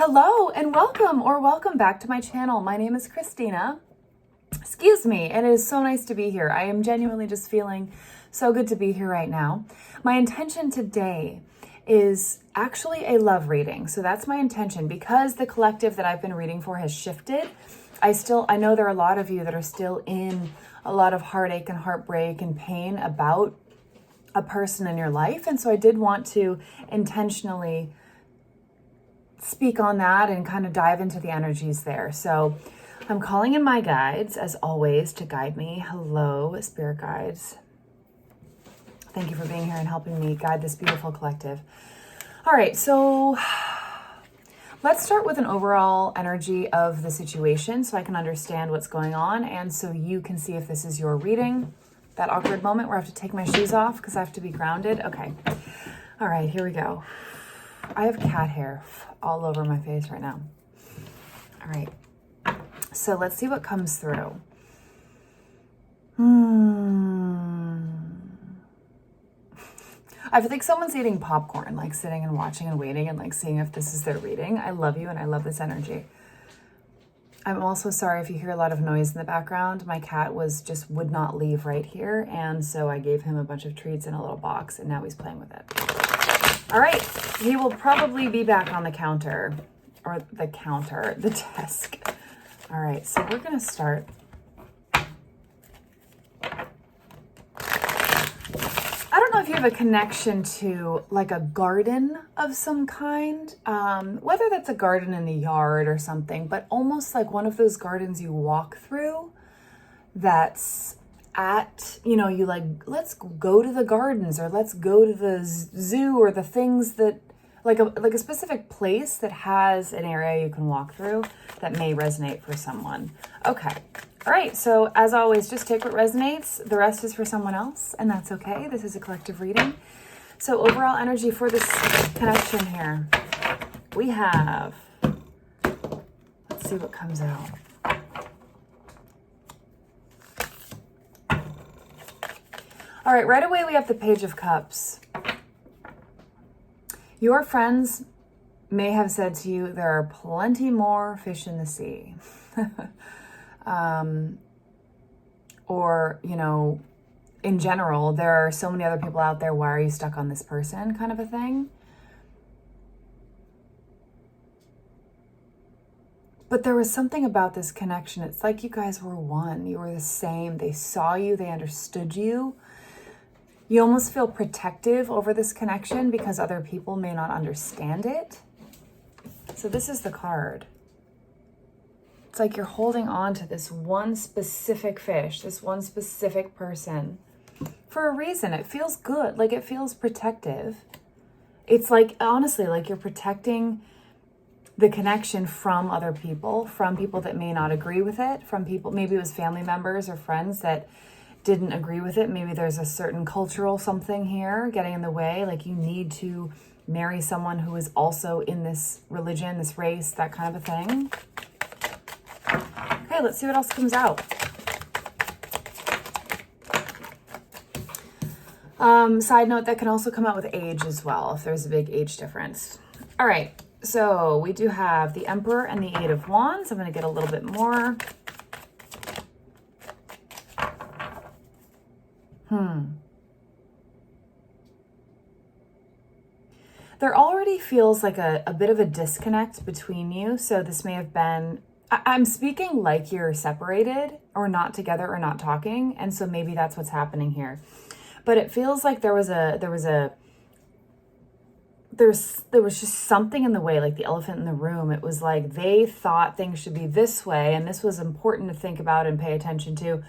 Hello and welcome back to my channel. My name is Christina. Excuse me, and it is so nice to be here. I am genuinely just feeling so good to be here right now. My intention today is actually a love reading. So that's my intention because the collective that I've been reading for has shifted. I know there are a lot of you that are still in a lot of heartache and heartbreak and pain about a person in your life. And so I did want to intentionally speak on that and kind of dive into the energies there. So I'm calling in my guides, as always, to guide me. Hello, spirit guides. Thank you for being here and helping me guide this beautiful collective. All right, so let's start with an overall energy of the situation so I can understand what's going on and so you can see if this is your reading. That awkward moment where I have to take my shoes off because I have to be grounded. Okay. All right, here we go. I have cat hair all over my face right now. All right. So let's see what comes through. I feel like someone's eating popcorn, like sitting and watching and waiting and like seeing if this is their reading. I love you and I love this energy. I'm also sorry if you hear a lot of noise in the background. My cat would not leave right here. And so I gave him a bunch of treats in a little box and now he's playing with it. All right, he will probably be back on the counter, or the desk. All right, so we're gonna start. I don't know if you have a connection to like a garden of some kind, whether that's a garden in the yard or something, but almost like one of those gardens you walk through that's you like, let's go to the gardens or let's go to the zoo or the things that like a specific place that has an area you can walk through that may resonate for someone. Okay. All right. So as always, just take what resonates. The rest is for someone else and that's okay. This is a collective reading. So overall energy for this connection here, we have, let's see what comes out. All right, right away we have the Page of Cups. Your friends may have said to you, there are plenty more fish in the sea. Or, in general, there are so many other people out there, why are you stuck on this person, kind of a thing. But there was something about this connection. It's like you guys were one. You were the same. They saw you. They understood you. You almost feel protective over this connection because other people may not understand it. So this is the card. It's like you're holding on to this one specific fish, this one specific person for a reason. It feels good. Like it feels protective. It's like, honestly, like you're protecting the connection from other people, from people that may not agree with it, from people, maybe it was family members or friends that didn't agree with it. Maybe there's a certain cultural something here getting in the way. Like you need to marry someone who is also in this religion, this race, that kind of a thing. Okay, let's see what else comes out. Side note, that can also come out with age as well, if there's a big age difference. All right, so we do have the Emperor and the Eight of Wands. I'm going to get a little bit more. There already feels like a bit of a disconnect between you. So this may have been, I'm speaking like you're separated or not together or not talking. And so maybe that's what's happening here. But it feels like there was just something in the way, like the elephant in the room. It was like they thought things should be this way. And this was important to think about and pay attention to.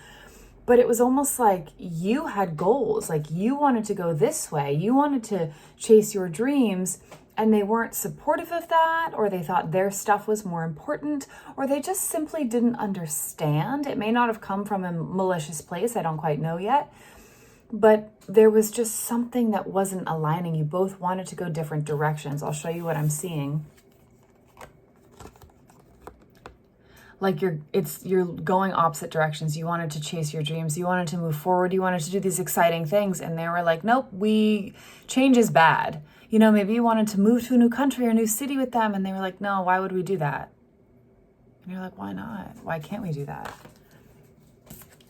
But it was almost like you had goals, like you wanted to go this way. You wanted to chase your dreams and they weren't supportive of that, or they thought their stuff was more important, or they just simply didn't understand. It may not have come from a malicious place. I don't quite know yet. But there was just something that wasn't aligning. You both wanted to go different directions. I'll show you what I'm seeing. Like you're going opposite directions. You wanted to chase your dreams. You wanted to move forward. You wanted to do these exciting things. And they were like, nope, change is bad. maybe you wanted to move to a new country or a new city with them, and they were like, no, why would we do that? And you're like, why not? Why can't we do that?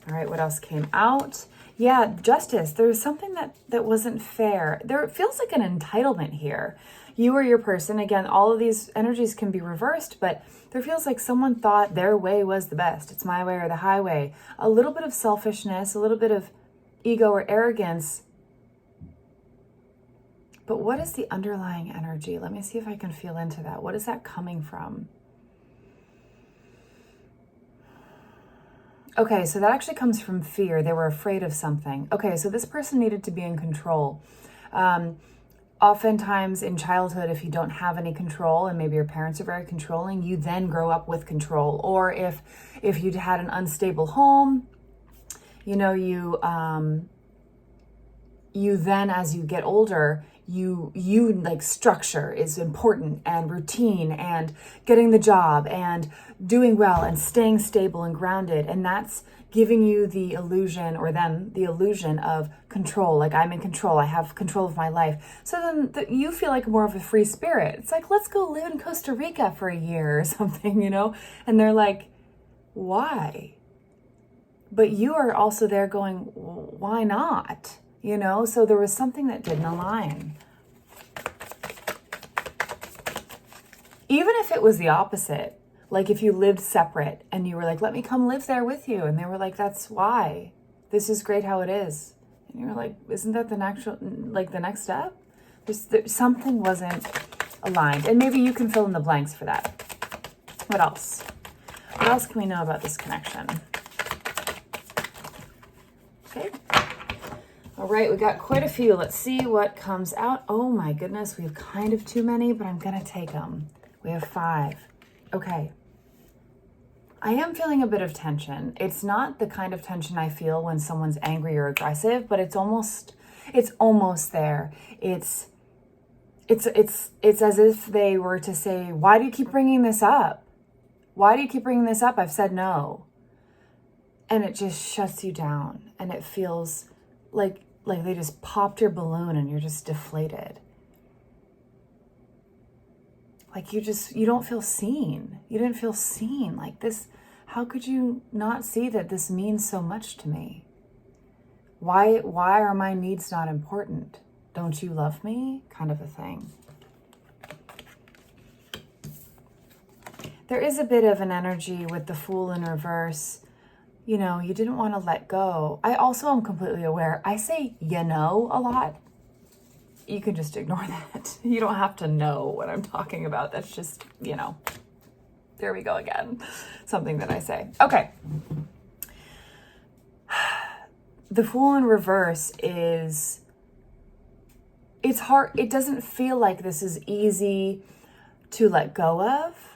All right, what else came out? Yeah, justice. There was something that wasn't fair. There feels like an entitlement here. You or your person, again, all of these energies can be reversed, but there feels like someone thought their way was the best. It's my way or the highway. A little bit of selfishness, a little bit of ego or arrogance. But what is the underlying energy? Let me see if I can feel into that. What is that coming from? Okay, so that actually comes from fear. They were afraid of something. Okay, so this person needed to be in control. Oftentimes in childhood, if you don't have any control and maybe your parents are very controlling, you then grow up with control. Or if you'd had an unstable home, you then, as you get older, you like structure is important, and routine, and getting the job, and doing well, and staying stable and grounded. And that's giving you the illusion, or them the illusion of control. Like, I'm in control. I have control of my life. So then you feel like more of a free spirit. It's like, let's go live in Costa Rica for a year or something, And they're like, why? But you are also there going, why not? So there was something that didn't align. Even if it was the opposite, like if you lived separate and you were like, let me come live there with you. And they were like, that's why. This is great how it is. And you were like, isn't that the next step? Something wasn't aligned. And maybe you can fill in the blanks for that. What else? What else can we know about this connection? Okay. All right, we got quite a few. Let's see what comes out. Oh my goodness, we have kind of too many, but I'm gonna take them. We have 5. Okay. I am feeling a bit of tension. It's not the kind of tension I feel when someone's angry or aggressive, but it's almost there. It's as if they were to say, why do you keep bringing this up? Why do you keep bringing this up? I've said no. And it just shuts you down, and it feels like they just popped your balloon and you're just deflated. Like you don't feel seen. You didn't feel seen like this. How could you not see that this means so much to me? Why are my needs not important? Don't you love me? Kind of a thing. There is a bit of an energy with the Fool in reverse. You didn't want to let go. I also am completely aware. I say, a lot. You can just ignore that. You don't have to know what I'm talking about. That's just, there we go again. Something that I say. Okay. The Fool in reverse it's hard. It doesn't feel like this is easy to let go of.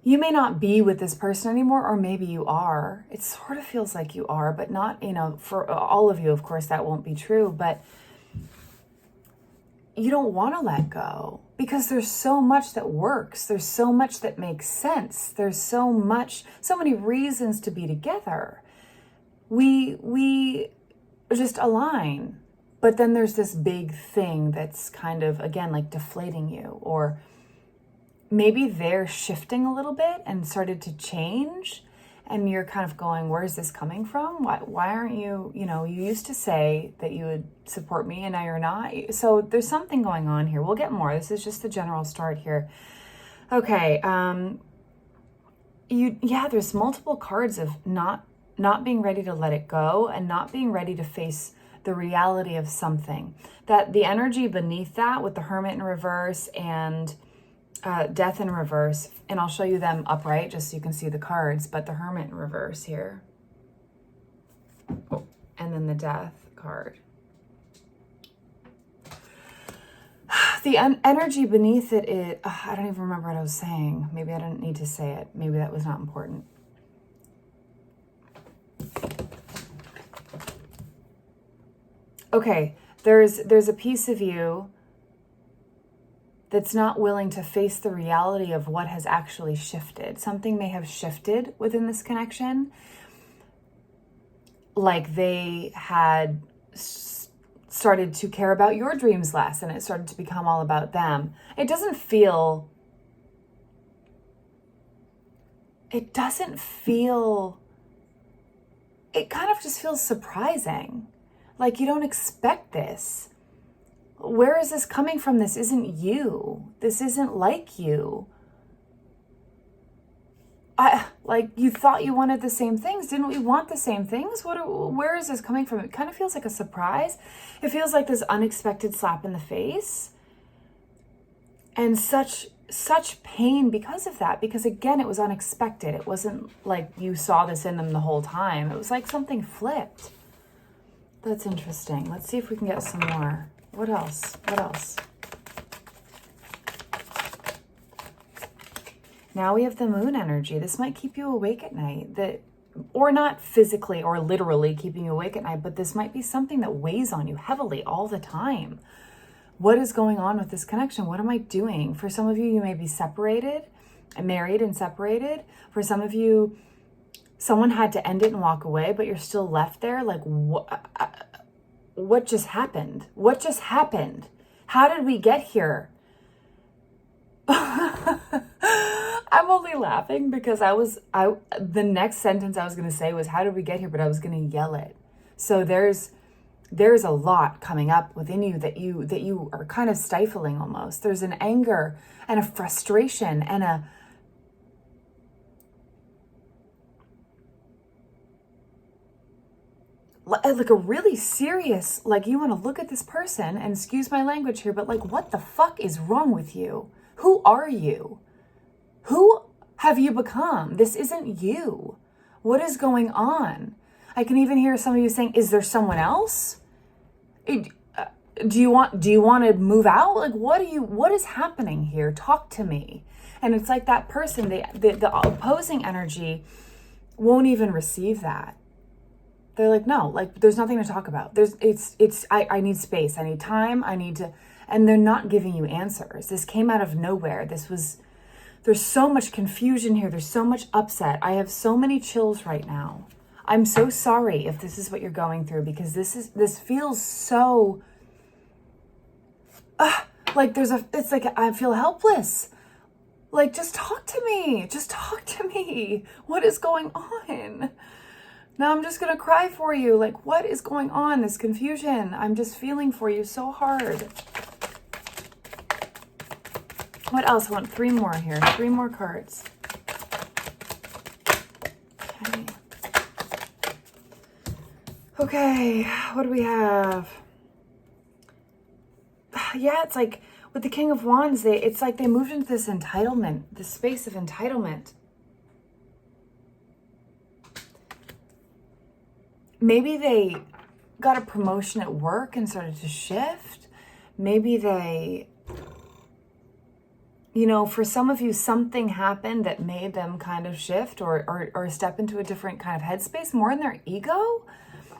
You may not be with this person anymore, or maybe you are. It sort of feels like you are, but not, for all of you, of course, that won't be true, but you don't want to let go because there's so much that works. There's so much that makes sense. There's so many reasons to be together. We just align, but then there's this big thing that's kind of, again, like deflating you, or maybe they're shifting a little bit and started to change, and you're kind of going, where is this coming from? Why aren't you, you used to say that you would support me and now you're not. So there's something going on here. We'll get more. This is just the general start here. Okay. There's multiple cards of not being ready to let it go and not being ready to face the reality of something. That the energy beneath that with the Hermit in reverse and Death in reverse, and I'll show you them upright just so you can see the cards, but the Hermit in reverse here. Oh, and then the Death card. The energy beneath it, I don't even remember what I was saying. Maybe I didn't need to say it. Maybe that was not important. Okay, there's a piece of you that's not willing to face the reality of what has actually shifted. Something may have shifted within this connection. Like they had started to care about your dreams less and it started to become all about them. It doesn't feel, it kind of just feels surprising. Like you don't expect this. Where is this coming from? This isn't you. This isn't like you. Like you thought you wanted the same things. Didn't we want the same things? Where is this coming from? It kind of feels like a surprise. It feels like this unexpected slap in the face. And such pain because of that. Because again, it was unexpected. It wasn't like you saw this in them the whole time. It was like something flipped. That's interesting. Let's see if we can get some more. What else? What else? Now we have the moon energy. This might keep you awake at night. Or not physically or literally keeping you awake at night, but this might be something that weighs on you heavily all the time. What is going on with this connection? What am I doing? For some of you, you may be separated, married and separated. For some of you, someone had to end it and walk away, but you're still left there. Like, what just happened? What just happened? How did we get here? I'm only laughing because the next sentence I was going to say was, how did we get here? But I was going to yell it. So there's a lot coming up within you that you are kind of stifling almost. There's an anger and a frustration and a really serious, like you want to look at this person and excuse my language here, but like, what the fuck is wrong with you? Who are you? Who have you become? This isn't you. What is going on? I can even hear some of you saying, is there someone else? Do you want to move out? Like, what is happening here? Talk to me. And it's like that person, the opposing energy won't even receive that. They're like, no, like there's nothing to talk about. I need space. I need time. And they're not giving you answers. This came out of nowhere. There's so much confusion here. There's so much upset. I have so many chills right now. I'm so sorry if this is what you're going through, because this feels so, like it's like I feel helpless. Like, just talk to me. Just talk to me. What is going on? Now I'm just going to cry for you. Like, what is going on? This confusion. I'm just feeling for you so hard. What else? I want 3 more here. 3 more cards. Okay. What do we have? Yeah, it's like with the King of Wands, it's like they moved into this entitlement, this space of entitlement. Maybe they got a promotion at work and started to shift. Maybe they, for some of you, something happened that made them kind of shift or step into a different kind of headspace, more in their ego.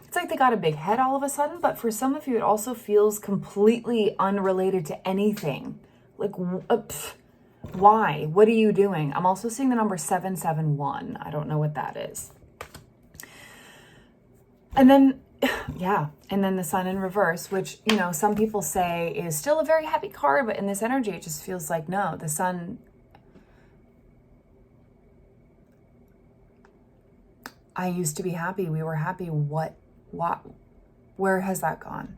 It's like they got a big head all of a sudden, but for some of you, it also feels completely unrelated to anything. Like, why? What are you doing? I'm also seeing the number 771. I don't know what that is. And then, and then the Sun in reverse, which, some people say is still a very happy card, but in this energy, it just feels like, no, the Sun, I used to be happy. We were happy. What, where has that gone?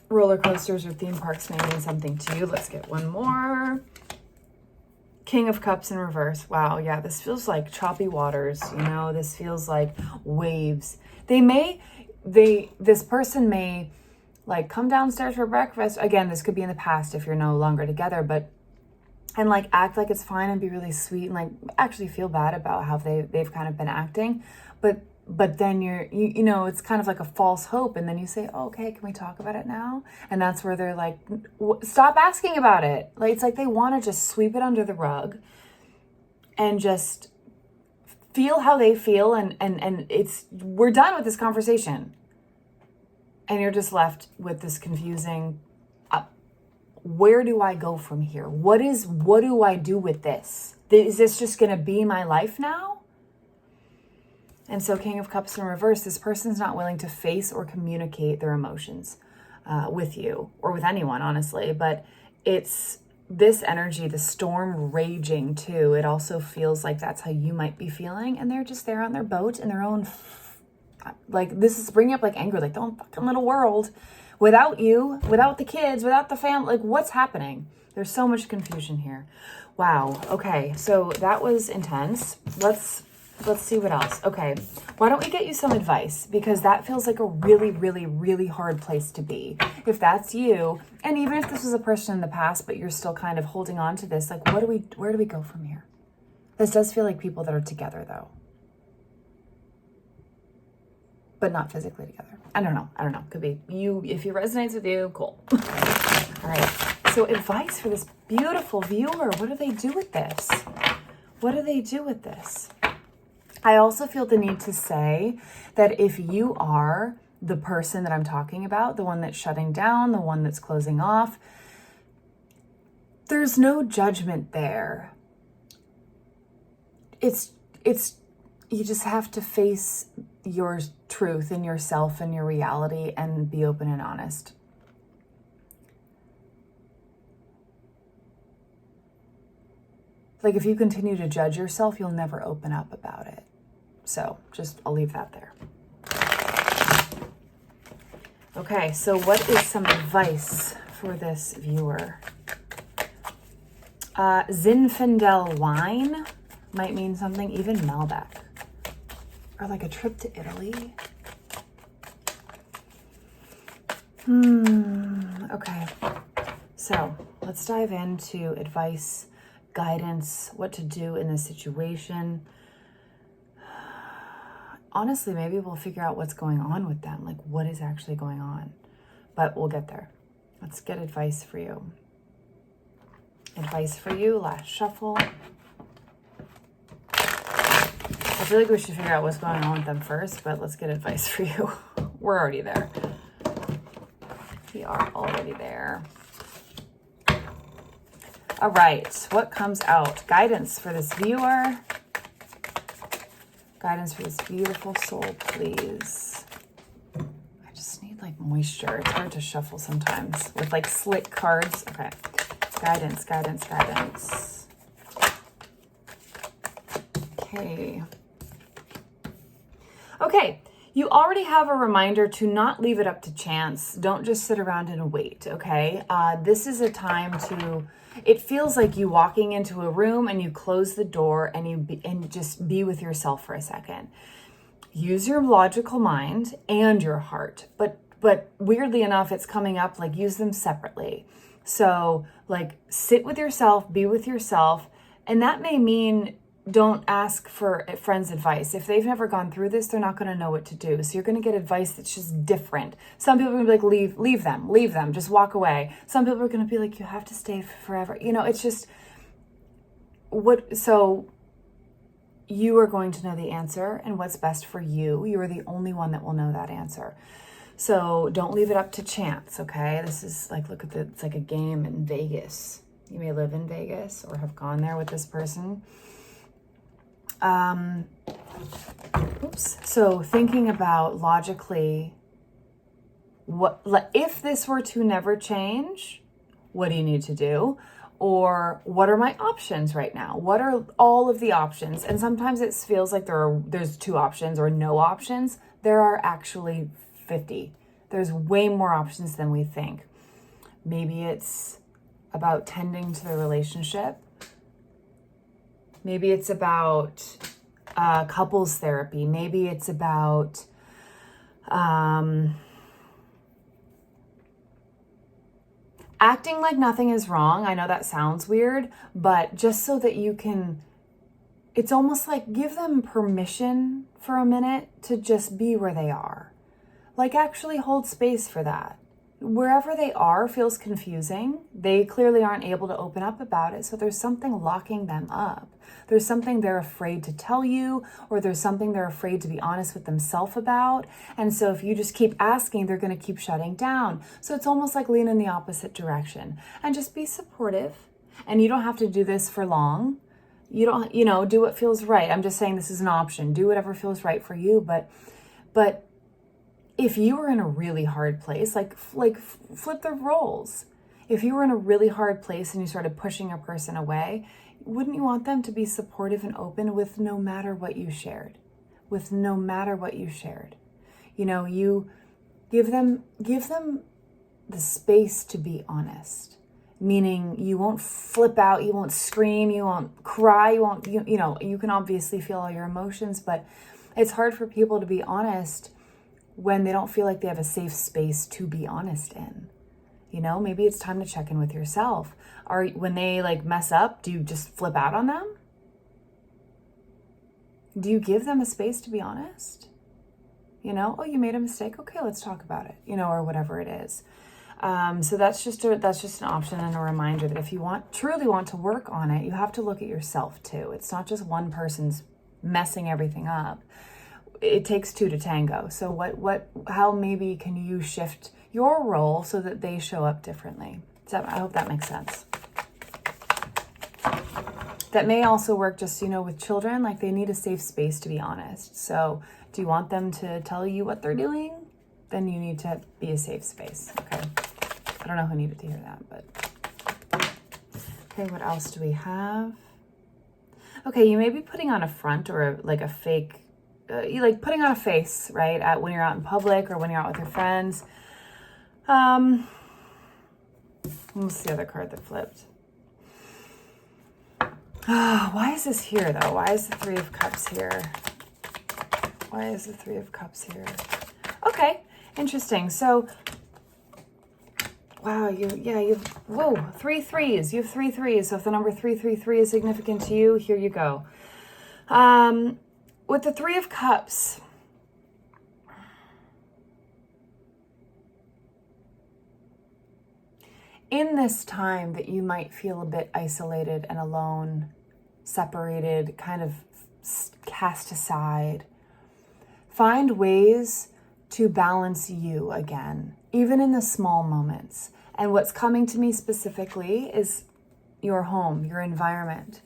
Roller coasters or theme parks may mean something to you. Let's get one more. King of Cups in reverse. Wow, yeah, this feels like choppy waters, this feels like waves. This person may like come downstairs for breakfast. Again, this could be in the past if you're no longer together, and like act like it's fine and be really sweet and like actually feel bad about how they've kind of been acting. But then it's kind of like a false hope. And then you say, oh, okay, can we talk about it now? And that's where they're like, stop asking about it. Like, it's like they want to just sweep it under the rug and just feel how they feel. And we're done with this conversation. And you're just left with this confusing, where do I go from here? What do I do with this? Is this just going to be my life now? And so King of Cups in reverse, this person's not willing to face or communicate their emotions with you or with anyone, honestly. But it's this energy, the storm raging too. It also feels like that's how you might be feeling. And they're just there on their boat in their own, like, this is bringing up like anger, like, their own fucking little world without you, without the kids, without the family. Like, what's happening? There's so much confusion here. Wow. Okay. So that was intense. Let's see what else. Okay. Why don't we get you some advice? Because that feels like a really, really, really hard place to be. If that's you, and even if this was a person in the past, but you're still kind of holding on to this, like, where do we go from here? This does feel like people that are together though, but not physically together. I don't know. Could be you. If it resonates with you, cool. All right. So advice for this beautiful viewer. What do they do with this? What do they do with this? I also feel the need to say that if you are the person that I'm talking about, the one that's shutting down, the one that's closing off, there's no judgment there. It's you just have to face your truth and yourself and your reality and be open and honest. Like, if you continue to judge yourself, you'll never open up about it. So I'll leave that there. Okay, so what is some advice for this viewer? Zinfandel wine might mean something, even Malbec. Or like a trip to Italy. Okay, so let's dive into advice, guidance, what to do in this situation. Honestly, maybe we'll figure out what's going on with them, like what is actually going on, but we'll get there. Let's get advice for you. Advice for you, last shuffle. I feel like we should figure out what's going on with them first, but let's get advice for you. We're already there. We are already there. All right, what comes out? Guidance for this viewer. Guidance for this beautiful soul, please. I just need like moisture. It's hard to shuffle sometimes with like slick cards. Okay. Guidance, guidance, guidance. Okay. Okay. You already have a reminder to not leave it up to chance. Don't just sit around and wait, okay? This is a time to... It feels like you walking into a room and you close the door and just be with yourself for a second. Use your logical mind and your heart, but weirdly enough, it's coming up like use them separately. So like sit with yourself, be with yourself, and that may mean don't ask for a friend's advice. If they've never gone through this, they're not going to know what to do. So you're going to get advice that's just different. Some people are going to be like, leave them, just walk away. Some people are going to be like, you have to stay forever. You know, it's just so you are going to know the answer and what's best for you. You are the only one that will know that answer. So don't leave it up to chance. Okay. This is like, it's like a game in Vegas. You may live in Vegas or have gone there with this person. So thinking about logically, if this were to never change, what do you need to do? Or what are my options right now? What are all of the options? And sometimes it feels like there's 2 options or no options. There are actually 50. There's way more options than we think. Maybe it's about tending to the relationship. Maybe it's about couples therapy. Maybe it's about acting like nothing is wrong. I know that sounds weird, but just so that you can, it's almost like give them permission for a minute to just be where they are. Like actually hold space for that. Wherever they are feels confusing. They clearly aren't able to open up about it. So there's something locking them up. There's something they're afraid to tell you, or there's something they're afraid to be honest with themselves about. And so if you just keep asking, they're going to keep shutting down. So it's almost like lean in the opposite direction and just be supportive. And you don't have to do this for long. You don't, you know, do what feels right. I'm just saying this is an option. Do whatever feels right for you. But if you were in a really hard place, like flip the roles. If you were in a really hard place and you started pushing a person away, wouldn't you want them to be supportive and open with no matter what you shared? With no matter what you shared. You know, you give them the space to be honest. Meaning you won't flip out, you won't scream, you won't cry, you know, you can obviously feel all your emotions, but it's hard for people to be honest when they don't feel like they have a safe space to be honest in. You know, maybe it's time to check in with yourself. When they like mess up, do you just flip out on them? Do you give them a space to be honest? You know, oh, you made a mistake. Okay, let's talk about it, you know, or whatever it is. So that's just an option and a reminder that if you truly want to work on it, you have to look at yourself too. It's not just one person's messing everything up. It takes two to tango. So how maybe can you shift your role so that they show up differently? I hope that makes sense. That may also work just, you know, with children, like they need a safe space to be honest. So do you want them to tell you what they're doing? Then you need to be a safe space. Okay. I don't know who needed to hear that, but okay, what else do we have? Okay, you may be putting on a front or like a fake, you like putting on a face, right? When you're out in public or when you're out with your friends. What's the other card that flipped? Why is this here though? Why is the Three of Cups here? Why is the Three of Cups here? Okay, interesting. So, wow, whoa, 3 threes. You have 3 threes. So if the number 333 is significant to you, here you go. With the Three of Cups, in this time that you might feel a bit isolated and alone, separated, kind of cast aside, find ways to balance you again, even in the small moments. And what's coming to me specifically is your home, your environment,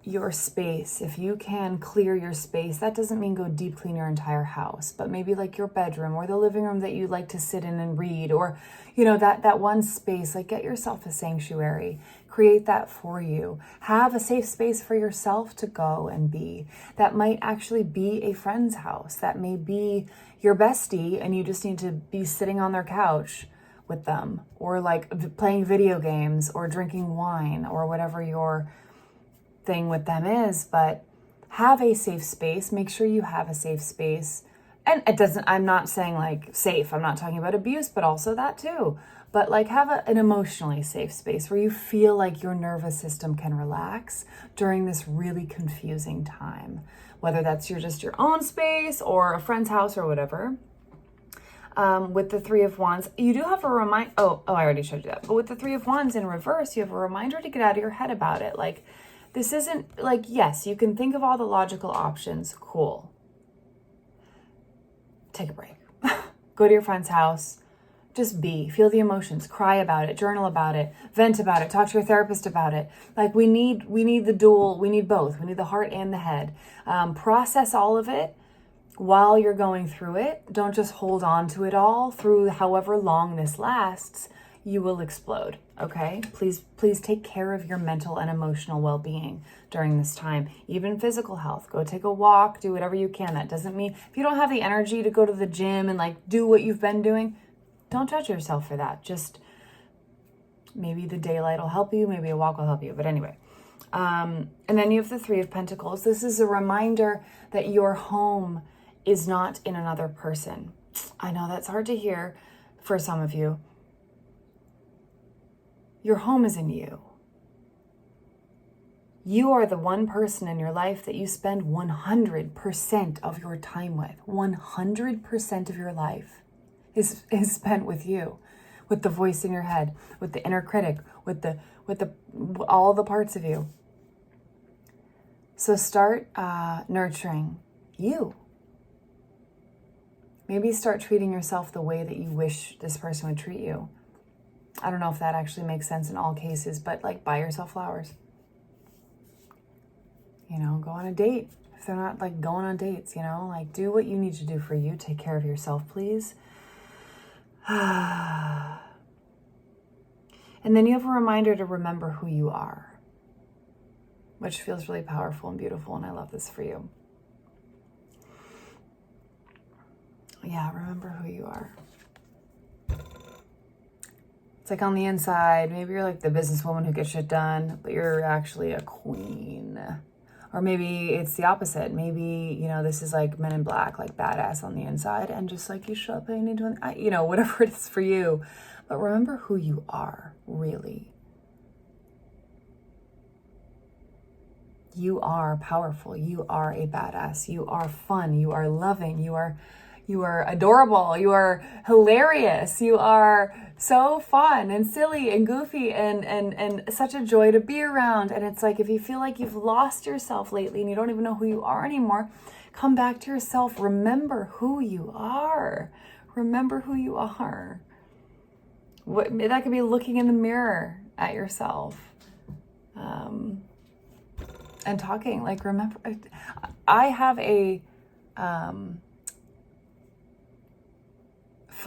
your space. If you can clear your space, that doesn't mean go deep clean your entire house, but maybe like your bedroom or the living room that you like to sit in and read, or, you know, that one space, like get yourself a sanctuary, create that for you. Have a safe space for yourself to go and be. That might actually be a friend's house. That may be your bestie and you just need to be sitting on their couch with them, or like playing video games or drinking wine or whatever your thing with them is. But have a safe space. Make sure you have a safe space. And I'm not saying like safe, I'm not talking about abuse, but also that too. But like have an emotionally safe space where you feel like your nervous system can relax during this really confusing time. Whether that's just your own space or a friend's house or whatever. With the Three of Wands, you do have a reminder. Oh, I already showed you that. But with the Three of Wands in reverse, you have a reminder to get out of your head about it. Like, this isn't like, yes, you can think of all the logical options. Cool. Take a break. Go to your friend's house. Just feel the emotions, cry about it, journal about it, vent about it, talk to your therapist about it. Like we need the dual, we need both. We need the heart and the head. Process all of it while you're going through it. Don't just hold on to it all through however long this lasts. You will explode, okay? Please take care of your mental and emotional well-being during this time. Even physical health. Go take a walk, do whatever you can. That doesn't mean, if you don't have the energy to go to the gym and like do what you've been doing, don't judge yourself for that. Just maybe the daylight will help you, maybe a walk will help you. But anyway, and then you have the Three of Pentacles. This is a reminder that your home is not in another person. I know that's hard to hear for some of you. Your home is in you. You are the one person in your life that you spend 100% of your time with. 100% of your life is spent with you, with the voice in your head, with the inner critic, with all the parts of you. So start nurturing you. Maybe start treating yourself the way that you wish this person would treat you. I don't know if that actually makes sense in all cases, but like buy yourself flowers. You know, go on a date. If they're not like going on dates, you know, like do what you need to do for you. Take care of yourself, please. And then you have a reminder to remember who you are, which feels really powerful and beautiful. And I love this for you. Yeah, remember who you are. It's like on the inside, maybe you're like the businesswoman who gets shit done, but you're actually a queen. Or maybe it's the opposite. Maybe, you know, this is like Men in Black, like badass on the inside, and just like you show up and you do, you know, whatever it is for you. But remember who you are, really. You are powerful. You are a badass. You are fun. You are loving. You are adorable. You are hilarious. You are so fun and silly and goofy and such a joy to be around. And it's like, if you feel like you've lost yourself lately and you don't even know who you are anymore, come back to yourself. Remember who you are. Remember who you are. That could be looking in the mirror at yourself. And talking, like, remember, I have a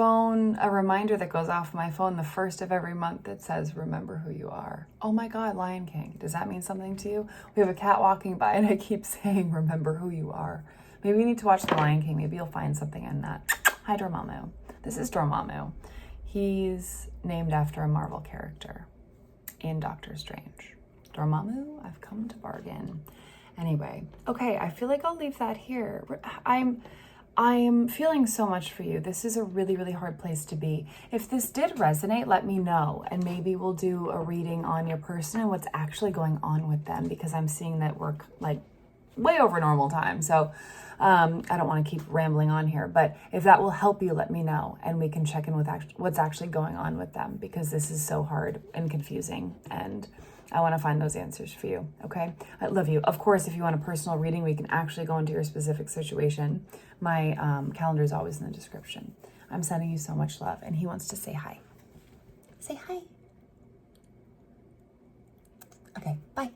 a reminder that goes off my phone the first of every month that says, remember who you are. Oh my God, Lion King. Does that mean something to you? We have a cat walking by and I keep saying, remember who you are. Maybe you need to watch The Lion King. Maybe you'll find something in that. Hi, Dormammu. This is Dormammu. He's named after a Marvel character in Doctor Strange. Dormammu, I've come to bargain. Anyway, okay, I feel like I'll leave that here. I'm feeling so much for you. This is a really, really hard place to be. If this did resonate, let me know. And maybe we'll do a reading on your person and what's actually going on with them, because I'm seeing that we're like way over normal time. So I don't want to keep rambling on here, but if that will help you, let me know. And we can check in with what's actually going on with them, because this is so hard and confusing. And I want to find those answers for you. Okay. I love you. Of course, if you want a personal reading, we can actually go into your specific situation. My calendar is always in the description. I'm sending you so much love. And he wants to say hi. Say hi. Okay. Bye.